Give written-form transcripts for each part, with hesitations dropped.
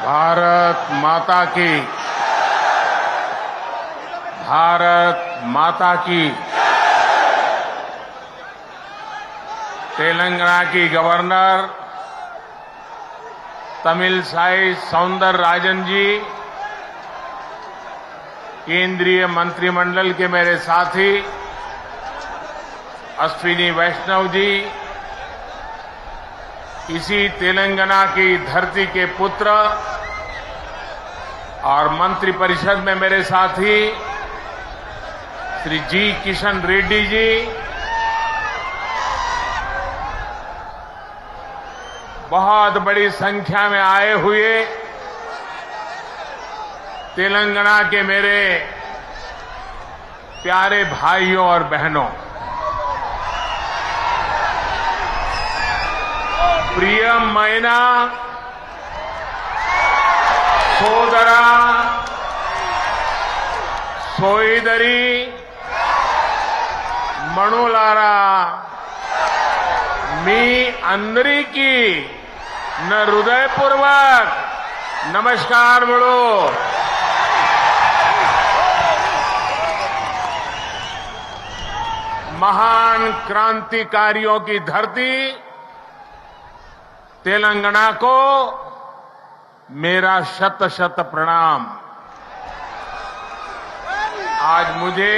भारत माता की, भारत माता की। तेलंगाना की गवर्नर तमिलसाई सौंदरराजन जी, केंद्रीय मंत्रिमंडल के मेरे साथी अश्विनी वैष्णव जी, इसी तेलंगाना की धरती के पुत्र और मंत्रिपरिषद में मेरे साथी श्री जी किशन रेड्डी जी, बहुत बड़ी संख्या में आए हुए तेलंगाना के मेरे प्यारे भाइयों और बहनों, प्रियमैना సోదరా సోదరి మణులారా, మీ అందరికీ నా హృదయపూర్వक नमस्कार बोलो। महान क्रांतिकारियों की धरती तेलंगाना को मेरा शत शत प्रणाम। आज मुझे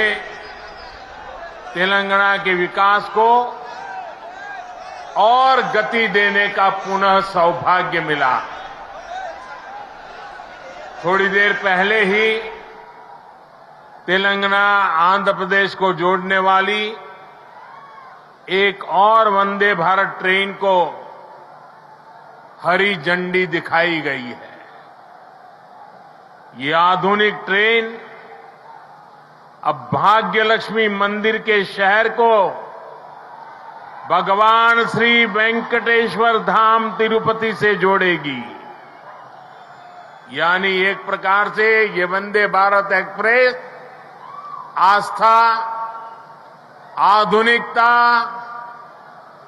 तेलंगाना के विकास को और गति देने का पुनः सौभाग्य मिला। थोड़ी देर पहले ही तेलंगाना आंध्र प्रदेश को जोड़ने वाली एक और वंदे भारत ट्रेन को हरी झंडी दिखाई गई है। ये आधुनिक ट्रेन अब भाग्यलक्ष्मी मंदिर के शहर को भगवान श्री वेंकटेश्वर धाम तिरुपति से जोड़ेगी। यानी एक प्रकार से ये वंदे भारत एक्सप्रेस आस्था, आधुनिकता,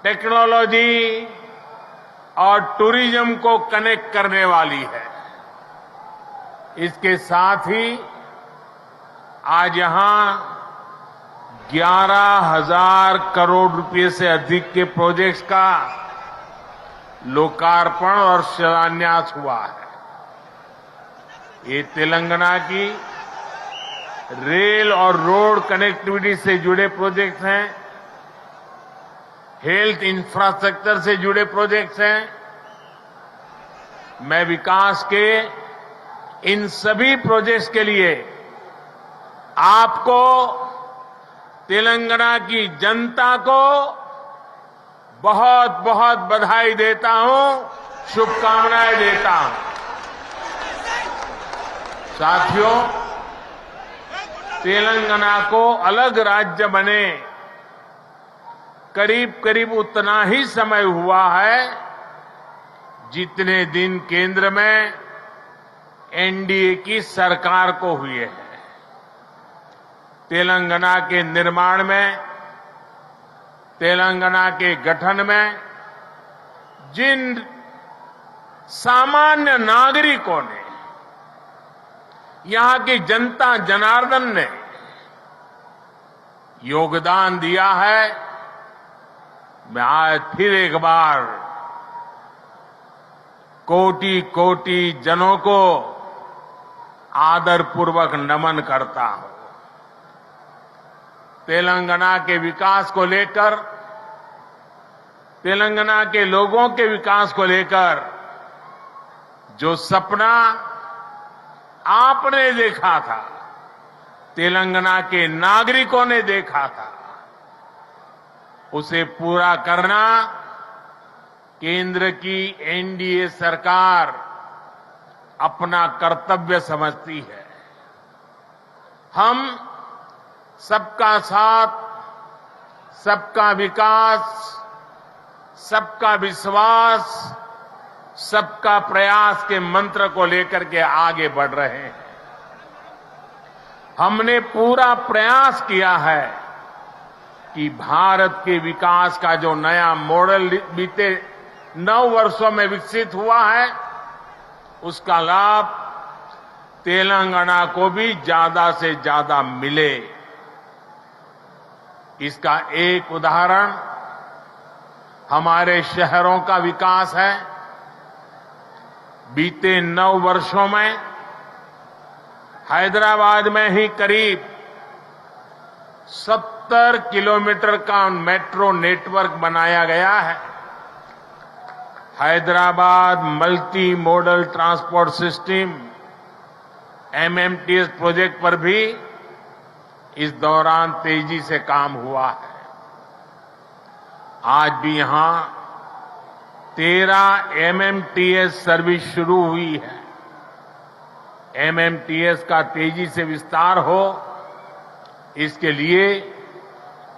टेक्नोलॉजी और टूरिज्म को कनेक्ट करने वाली है। इसके साथ ही आज यहां 11,000 करोड़ रुपए से अधिक के प्रोजेक्ट्स का लोकार्पण और शिलान्यास हुआ है। ये तेलंगाना की रेल और रोड कनेक्टिविटी से जुड़े प्रोजेक्ट्स हैं, हेल्थ इंफ्रास्ट्रक्चर से जुड़े प्रोजेक्ट्स हैं। मैं विकास के इन सभी प्रोजेक्ट्स के लिए आपको, तेलंगाना की जनता को बहुत बहुत बधाई देता हूं, शुभकामनाएं देता हूं। साथियों, तेलंगाना को अलग राज्य बने करीब करीब उतना ही समय हुआ है जितने दिन केंद्र में एनडीए की सरकार को हुए हैं। तेलंगाना के निर्माण में, तेलंगाना के गठन में जिन सामान्य नागरिकों ने, यहां की जनता जनार्दन ने योगदान दिया है, मैं आज फिर एक बार कोटि कोटि जनों को आदरपूर्वक नमन करता हूं। तेलंगाना के विकास को लेकर, तेलंगाना के लोगों के विकास को लेकर जो सपना आपने देखा था, तेलंगाना के नागरिकों ने देखा था, उसे पूरा करना केंद्र की एनडीए सरकार अपना कर्तव्य समझती है। हम सबका साथ, सबका विकास, सबका विश्वास, सबका प्रयास के मंत्र को लेकर के आगे बढ़ रहे हैं। हमने पूरा प्रयास किया है कि भारत के विकास का जो नया मॉडल बीते 9 वर्षों में विकसित हुआ है, उसका लाभ तेलंगाना को भी ज्यादा से ज्यादा मिले। इसका एक उदाहरण हमारे शहरों का विकास है। बीते 9 वर्षों में हैदराबाद में ही करीब 70 किलोमीटर का मेट्रो नेटवर्क बनाया गया है। Hyderabad multi modal transport system MMTS project पर भी इस दौरान तेजी से काम हुआ है। आज भी यहां 13 एमएमटीएस सर्विस शुरू हुई है। एमएमटीएस का तेजी से विस्तार हो, इसके लिए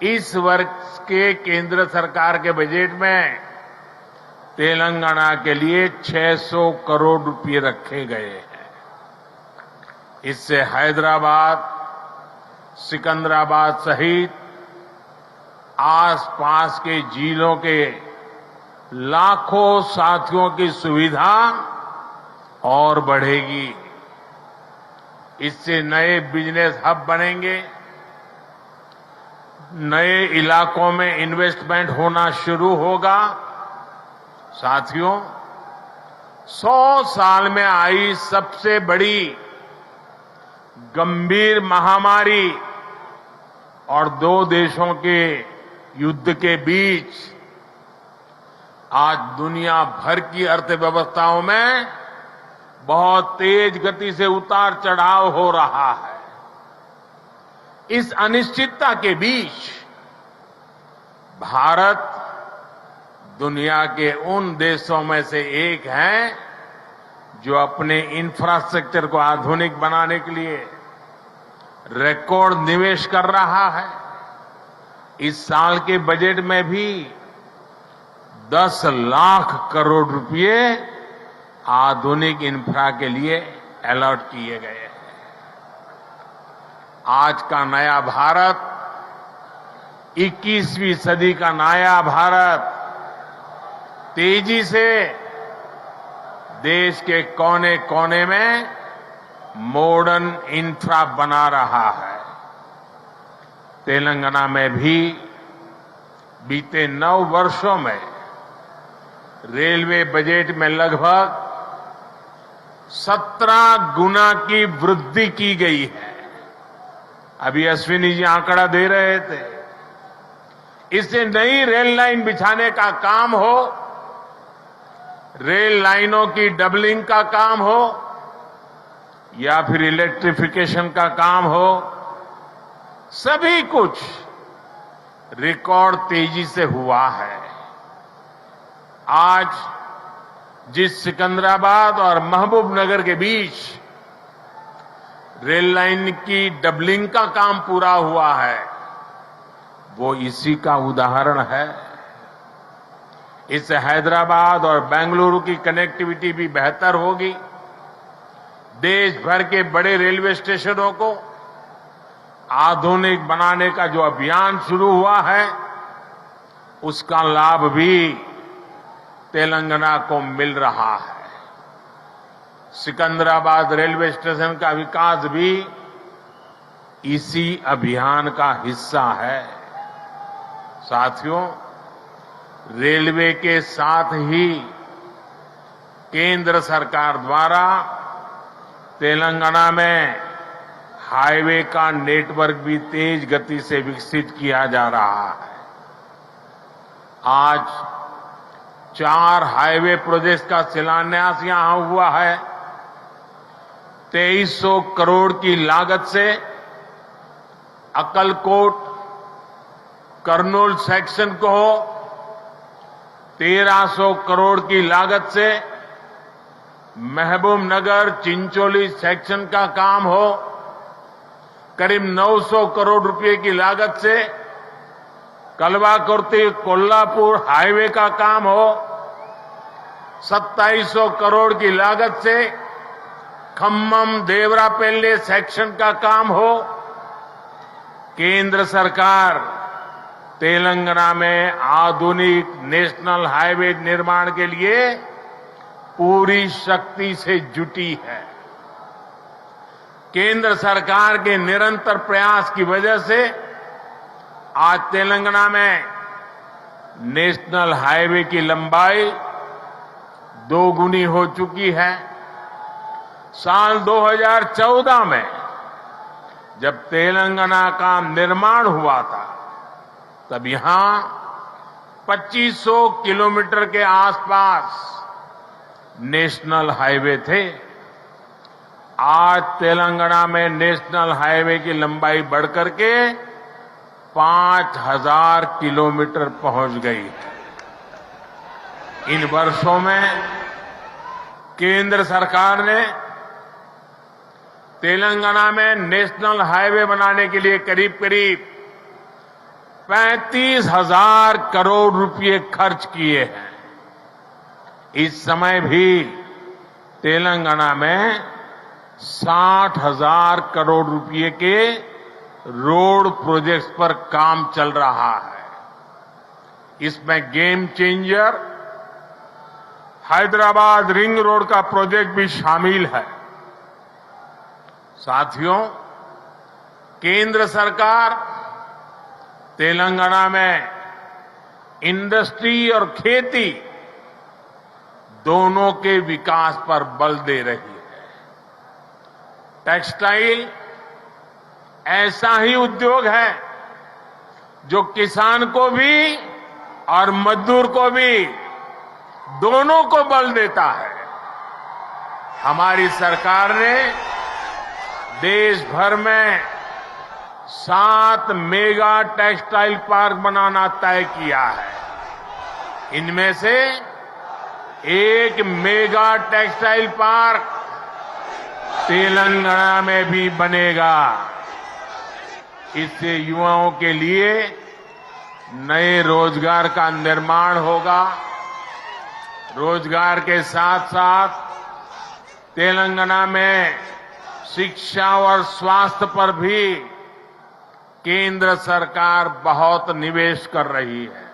इस वर्ष के केंद्र सरकार के बजट में तेलंगाना के लिए 600 करोड़ रुपए रखे गए हैं। इससे हैदराबाद, सिकंदराबाद सहित आसपास के जिलों के लाखों साथियों की सुविधा और बढ़ेगी। इससे नए बिजनेस हब बनेंगे, नए इलाकों में इन्वेस्टमेंट होना शुरू होगा। साथियों, 100 साल में आई सबसे बड़ी गंभीर महामारी और 2 देशों के युद्ध के बीच आज दुनिया भर की अर्थव्यवस्थाओं में बहुत तेज गति से उतार चढ़ाव हो रहा है। इस अनिश्चितता के बीच भारत दुनिया के उन देशों में से एक है जो अपने इंफ्रास्ट्रक्चर को आधुनिक बनाने के लिए रिकॉर्ड निवेश कर रहा है। इस साल के बजट में भी 10 लाख करोड़ रुपए आधुनिक इंफ्रा के लिए अलॉट किए गए हैं। आज का नया भारत, 21वीं सदी का नया भारत तेजी से देश के कोने कोने में मॉडर्न इंफ्रा बना रहा है। तेलंगाना में भी बीते 9 वर्षों में रेलवे बजट में लगभग 17 गुना की वृद्धि की गई है। अभी अश्विनी जी आंकड़ा दे रहे थे। इससे नई रेल लाइन बिछाने का काम हो, रेल लाइनों की डबलिंग का काम हो या फिर इलेक्ट्रिफिकेशन का काम हो, सभी कुछ रिकॉर्ड तेजी से हुआ है। आज जिस सिकंदराबाद और महबूबनगर के बीच रेल लाइन की डबलिंग का काम पूरा हुआ है, वो इसी का उदाहरण है। इससे हैदराबाद और बेंगलुरु की कनेक्टिविटी भी बेहतर होगी। देश भर के बड़े रेलवे स्टेशनों को आधुनिक बनाने का जो अभियान शुरू हुआ है, उसका लाभ भी तेलंगाना को मिल रहा है। सिकंदराबाद रेलवे स्टेशन का विकास भी इसी अभियान का हिस्सा है। साथियों, रेलवे के साथ ही केंद्र सरकार द्वारा तेलंगाना में हाईवे का नेटवर्क भी तेज गति से विकसित किया जा रहा है। आज 4 हाईवे प्रोजेक्ट का शिलान्यास यहां हुआ है। 2300 करोड़ की लागत से अक्कलकोट कर्नूल सेक्शन को हो, 1300 करोड़ की लागत से महबूबनगर चिंचोली सेक्शन का काम हो, करीब 900 करोड़ रुपए की लागत से कलवाकुर्ती कोल्हापुर हाईवे का काम हो, 2700 करोड़ की लागत से खम्मम देवरापल्ली सेक्शन का काम हो। केंद्र सरकार तेलंगाना में आधुनिक नेशनल हाईवे निर्माण के लिए पूरी शक्ति से जुटी है। केंद्र सरकार के निरंतर प्रयास की वजह से आज तेलंगाना में नेशनल हाईवे की लंबाई दोगुनी हो चुकी है। साल 2014 में जब तेलंगाना का निर्माण हुआ था तब यहां 2500 किलोमीटर के आसपास नेशनल हाईवे थे। आज तेलंगाना में नेशनल हाईवे की लंबाई बढ़कर के 5000 किलोमीटर पहुंच गई है। इन वर्षों में केंद्र सरकार ने तेलंगाना में नेशनल हाईवे बनाने के लिए करीब करीब 35,000 करोड़ रुपए खर्च किए हैं। इस समय भी तेलंगाना में 60,000 करोड़ रुपए के रोड प्रोजेक्ट्स पर काम चल रहा है। इसमें game changer Hyderabad ring road का प्रोजेक्ट भी शामिल है। साथियों, केंद्र सरकार तेलंगाना में इंडस्ट्री और खेती दोनों के विकास पर बल दे रही है। टेक्सटाइल ऐसा ही उद्योग है जो किसान को भी और मजदूर को भी दोनों को बल देता है। हमारी सरकार ने देश भर में 7 मेगा टेक्सटाइल पार्क बनाना तय किया है। इनमें से एक मेगा टेक्सटाइल पार्क तेलंगाना में भी बनेगा। इससे युवाओं के लिए नए रोजगार का निर्माण होगा। रोजगार के साथ साथ तेलंगाना में शिक्षा और स्वास्थ्य पर भी केंद्र सरकार बहुत निवेश कर रही है।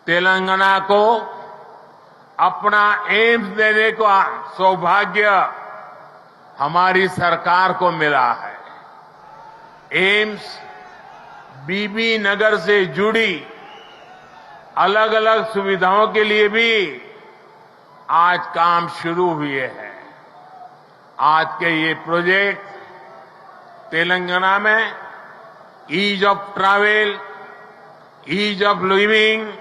तेलंगाना को अपना एम्स देने का सौभाग्य हमारी सरकार को मिला है। एम्स बीबी नगर से जुड़ी अलग अलग सुविधाओं के लिए भी आज काम शुरू हुए हैं। आज के ये प्रोजेक्ट तेलंगाना में ease of travel, ease of living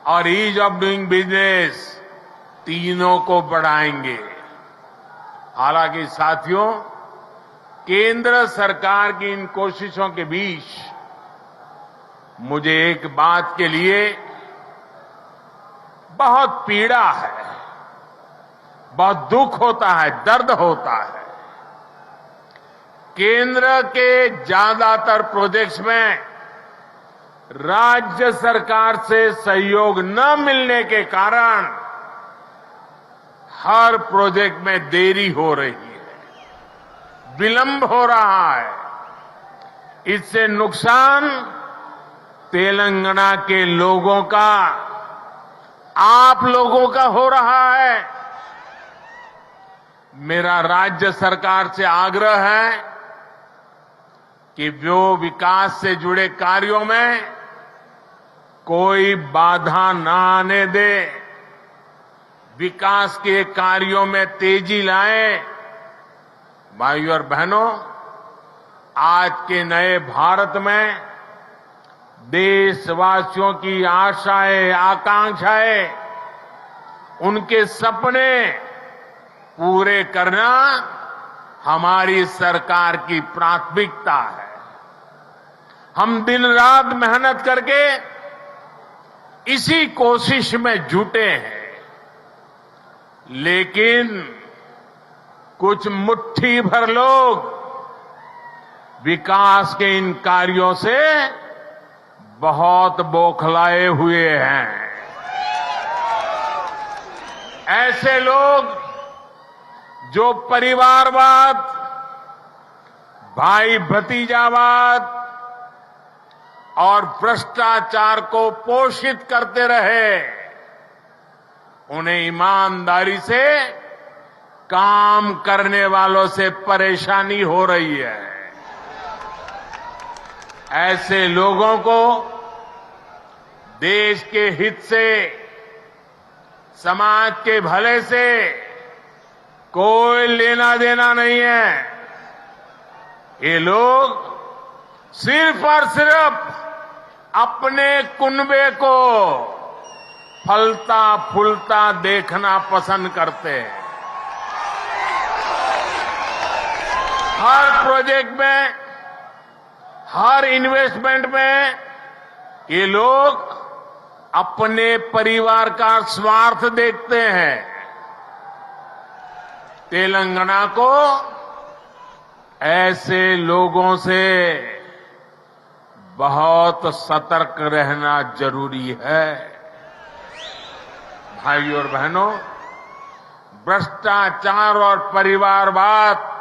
और ईज ऑफ डूइंग बिजनेस तीनों को बढ़ाएंगे। हालांकि साथियों, केंद्र सरकार की इन कोशिशों के बीच मुझे एक बात के लिए बहुत पीड़ा है, बहुत दुख होता है, दर्द होता है। केंद्र के ज्यादातर प्रोजेक्ट्स में राज्य सरकार से सहयोग न मिलने के कारण हर प्रोजेक्ट में देरी हो रही है, विलंब हो रहा है। इससे नुकसान तेलंगाना के लोगों का, आप लोगों का हो रहा है। मेरा राज्य सरकार से आग्रह है कि वो विकास से जुड़े कार्यों में कोई बाधा न आने दे, विकास के कार्यों में तेजी लाए। भाइयों और बहनों, आज के नए भारत में देशवासियों की आशाएं, आकांक्षाएं, उनके सपने पूरे करना हमारी सरकार की प्राथमिकता है। हम दिन रात मेहनत करके इसी कोशिश में जुटे हैं, लेकिन कुछ मुट्ठी भर लोग विकास के इन कार्यों से बहुत बौखलाए हुए हैं। ऐसे लोग जो परिवारवाद, भाई भतीजावाद और भ्रष्टाचार को पोषित करते रहे, उन्हें ईमानदारी से काम करने वालों से परेशानी हो रही है। ऐसे लोगों को देश के हित से, समाज के भले से कोई लेना देना नहीं है। ये लोग सिर्फ और सिर्फ अपने कुनबे को फलता फूलता देखना पसंद करते हैं। हर प्रोजेक्ट में, हर इन्वेस्टमेंट में ये लोग अपने परिवार का स्वार्थ देखते हैं। तेलंगाना को ऐसे लोगों से बहुत सतर्क रहना जरूरी है। भाइयों और बहनों, भ्रष्टाचार और परिवारवाद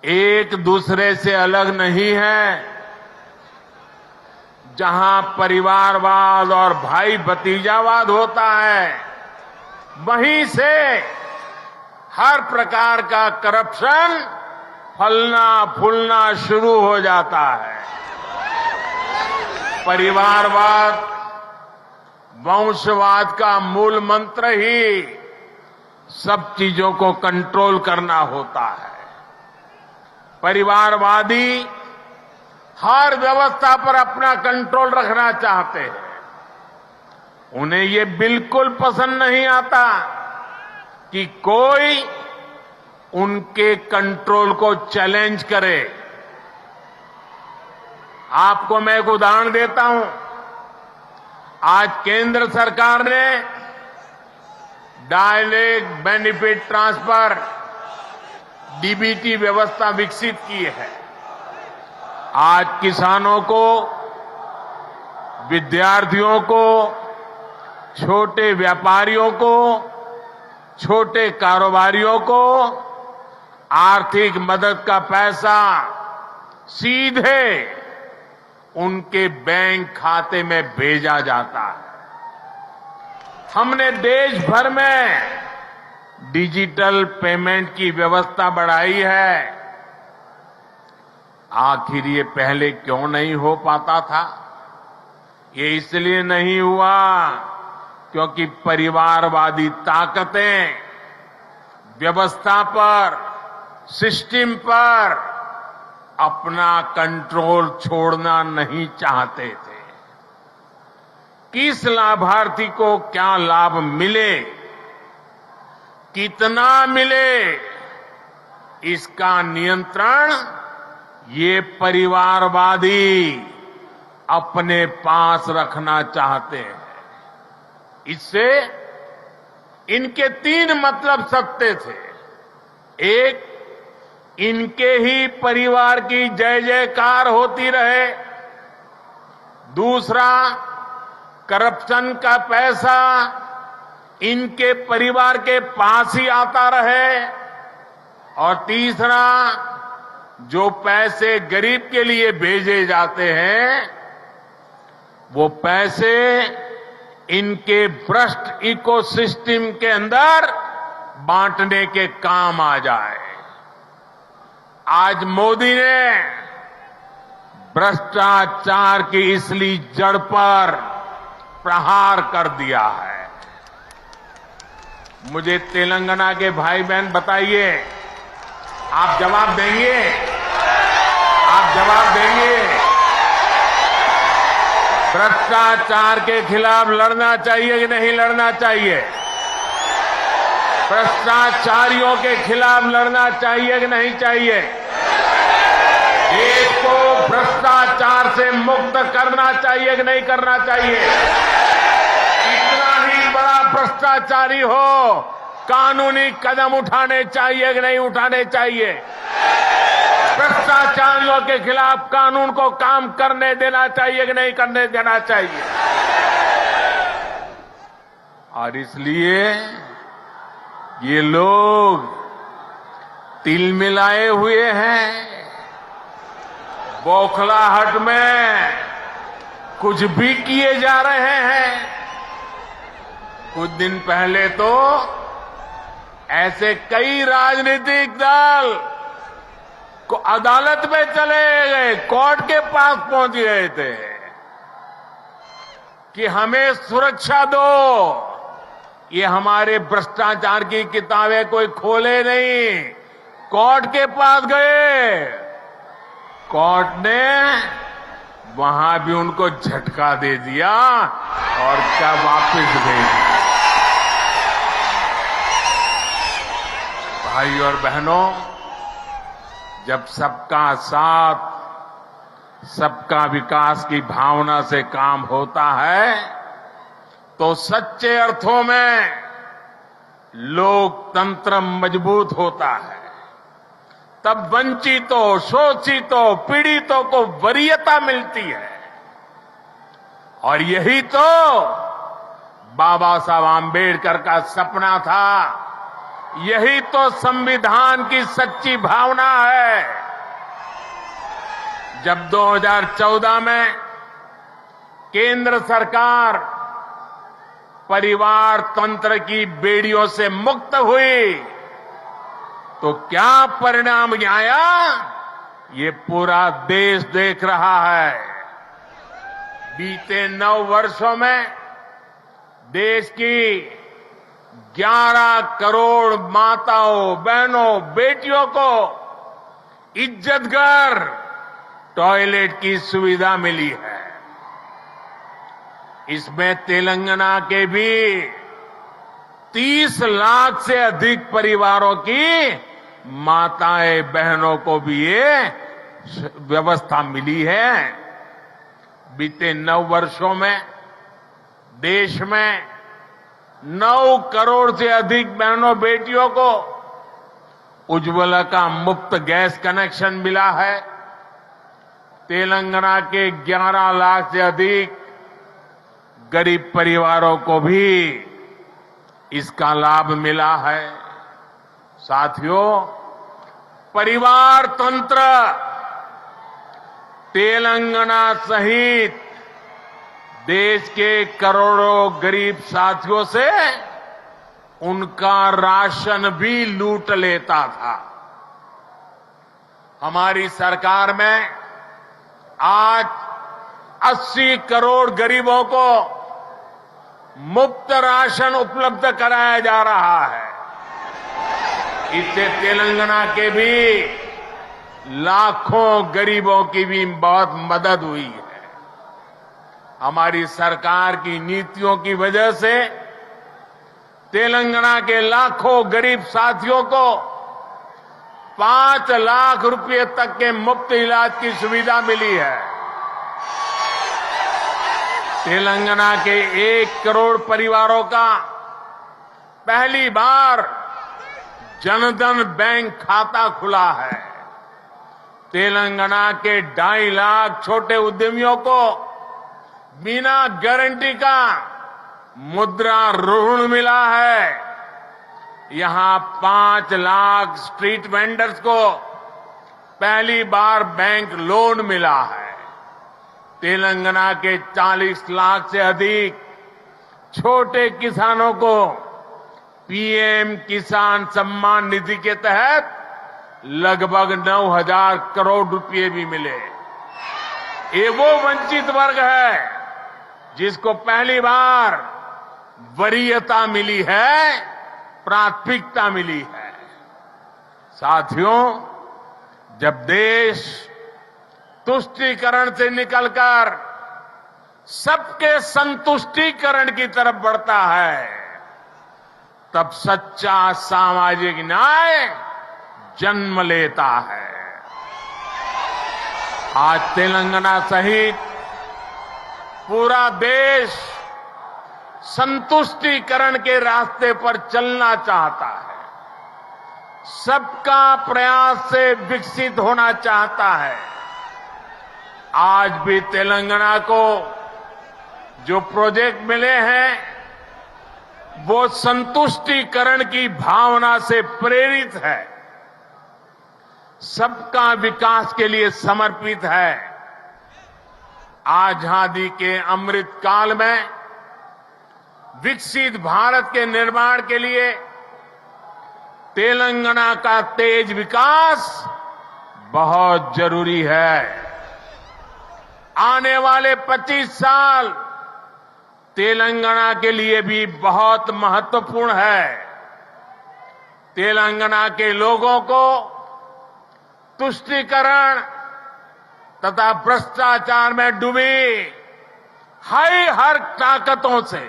एक दूसरे से अलग नहीं है। जहां परिवारवाद और भाई भतीजावाद होता है, वहीं से हर प्रकार का करप्शन फलना फूलना शुरू हो जाता है। परिवारवाद, वंशवाद का मूल मंत्र ही सब चीजों को कंट्रोल करना होता है। परिवारवादी हर व्यवस्था पर अपना कंट्रोल रखना चाहते हैं। उन्हें ये बिल्कुल पसंद नहीं आता कि कोई उनके कंट्रोल को चैलेंज करे। आपको मैं एक उदाहरण देता हूं। आज केंद्र सरकार ने डायरेक्ट बेनिफिट ट्रांसफर डीबीटी व्यवस्था विकसित की है। आज किसानों को, विद्यार्थियों को, छोटे व्यापारियों को, छोटे कारोबारियों को आर्थिक मदद का पैसा सीधे उनके बैंक खाते में भेजा जाता है। हमने देश भर में डिजिटल पेमेंट की व्यवस्था बढ़ाई है। आखिर ये पहले क्यों नहीं हो पाता था? ये इसलिए नहीं हुआ क्योंकि परिवारवादी ताकतें व्यवस्था पर, सिस्टम पर अपना कंट्रोल छोड़ना नहीं चाहते थे। किस लाभार्थी को क्या लाभ मिले, कितना मिले, इसका नियंत्रण ये परिवारवादी अपने पास रखना चाहते हैं। इससे इनके 3 मतलब सकते थे। एक, इनके ही परिवार की जय जयकार होती रहे। दूसरा, करप्शन का पैसा इनके परिवार के पास ही आता रहे। और तीसरा, जो पैसे गरीब के लिए भेजे जाते हैं, वो पैसे इनके भ्रष्ट इकोसिस्टम के अंदर बांटने के काम आ जाए। आज मोदी ने भ्रष्टाचार की इसलिए जड़ पर प्रहार कर दिया है। मुझे तेलंगाना के भाई बहन बताइए, आप जवाब देंगे? आप जवाब देंगे? भ्रष्टाचार के खिलाफ लड़ना चाहिए कि नहीं लड़ना चाहिए? भ्रष्टाचारियों के खिलाफ लड़ना चाहिए कि नहीं चाहिए? देश को भ्रष्टाचार से मुक्त करना चाहिए कि नहीं करना चाहिए? कितना ही बड़ा भ्रष्टाचारी हो, कानूनी कदम उठाने चाहिए कि नहीं उठाने चाहिए? भ्रष्टाचारियों के खिलाफ कानून को काम करने देना चाहिए कि नहीं करने देना चाहिए? और इसलिए ये लोग तिल मिलाए हुए हैं। बौखलाहट में कुछ भी किए जा रहे हैं। कुछ दिन पहले तो ऐसे कई राजनीतिक दल को अदालत में चले गए, कोर्ट के पास पहुंच गए थे कि हमें सुरक्षा दो। ये हमारे भ्रष्टाचार की किताबें कोई खोले नहीं, कोर्ट के पास गए। कोर्ट ने वहां भी उनको झटका दे दिया और क्या वापस भेज दिया। भाई और बहनों, जब सबका साथ, सबका विकास की भावना से काम होता है तो सच्चे अर्थों में लोकतंत्र मजबूत होता है। तब वंचितों, शोषितों, पीड़ितों को वरीयता मिलती है। और यही तो बाबा साहब आम्बेडकर का सपना था, यही तो संविधान की सच्ची भावना है। जब 2014 में केंद्र सरकार परिवार तंत्र की बेड़ियों से मुक्त हुई तो क्या परिणाम आया, ये पूरा देश देख रहा है। बीते 9 वर्षों में देश की 11 करोड़ माताओं, बहनों, बेटियों को इज्जतघर टॉयलेट की सुविधा मिली है। इसमें तेलंगाना के भी 30 लाख से अधिक परिवारों की माताएं, बहनों को भी ये व्यवस्था मिली है। बीते 9 वर्षों में देश में 9 करोड़ से अधिक बहनों, बेटियों को उज्ज्वला का मुफ्त गैस कनेक्शन मिला है। तेलंगाना के 11 लाख से अधिक गरीब परिवारों को भी इसका लाभ मिला है। साथियों, परिवार तंत्र तेलंगाना सहित देश के करोड़ों गरीब साथियों से उनका राशन भी लूट लेता था। हमारी सरकार में आज 80 करोड़ गरीबों को मुफ्त राशन उपलब्ध कराया जा रहा है। इससे तेलंगाना के भी लाखों गरीबों की भी बहुत मदद हुई है। हमारी सरकार की नीतियों की वजह से तेलंगाना के लाखों गरीब साथियों को 5 लाख रुपए तक के मुफ्त इलाज की सुविधा मिली है। तेलंगाना के 1 करोड़ परिवारों का पहली बार जनधन बैंक खाता खुला है। तेलंगाना के 2.5 लाख छोटे उद्यमियों को बिना गारंटी का मुद्रा ऋण मिला है। यहां 5 लाख स्ट्रीट वेंडर्स को पहली बार बैंक लोन मिला है। तेलंगाना के 40 लाख से अधिक छोटे किसानों को पीएम किसान सम्मान निधि के तहत लगभग 9,000 करोड़ रुपए भी मिले। ये वो वंचित वर्ग है जिसको पहली बार वरीयता मिली है, प्राथमिकता मिली है। साथियों, जब देश तुष्टीकरण से निकलकर सबके संतुष्टीकरण की तरफ बढ़ता है, तब सच्चा सामाजिक न्याय जन्म लेता है। आज तेलंगाना सहित पूरा देश संतुष्टीकरण के रास्ते पर चलना चाहता है, सबका प्रयास से विकसित होना चाहता है। आज भी तेलंगाना को जो प्रोजेक्ट मिले हैं वो संतुष्टीकरण की भावना से प्रेरित है, सबका विकास के लिए समर्पित है। आजादी के अमृत काल में विकसित भारत के निर्माण के लिए तेलंगाना का तेज विकास बहुत जरूरी है। आने वाले 25 साल तेलंगाना के लिए भी बहुत महत्वपूर्ण है। तेलंगाना के लोगों को तुष्टीकरण तथा भ्रष्टाचार में डूबी हर ताकतों से,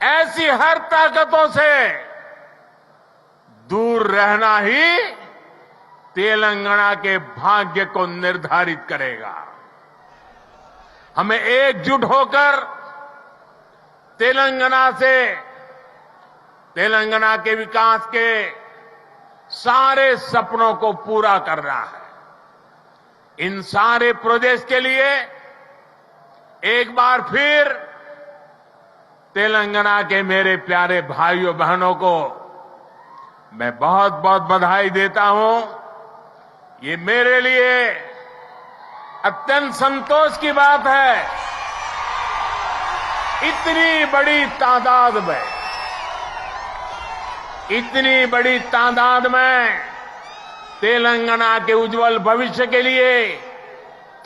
ऐसी हर ताकतों से दूर रहना ही तेलंगाना के भाग्य को निर्धारित करेगा। हमें एकजुट होकर तेलंगाना के विकास के सारे सपनों को पूरा करना है। इन सारे प्रोजेक्ट्स के लिए एक बार फिर तेलंगाना के मेरे प्यारे भाइयों बहनों को मैं बहुत बहुत बधाई देता हूं। ये मेरे लिए अत्यंत संतोष की बात है, इतनी बड़ी तादाद में तेलंगाना के उज्जवल भविष्य के लिए,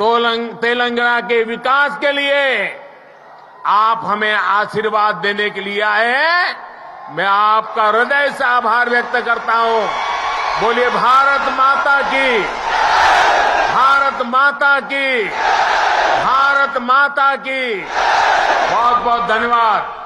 तेलंगाना के विकास के लिए आप हमें आशीर्वाद देने के लिए आए हैं। मैं आपका हृदय से आभार व्यक्त करता हूं। बोलिए भारत माता की, भारत माता की, भारत माता की। बहुत बहुत धन्यवाद।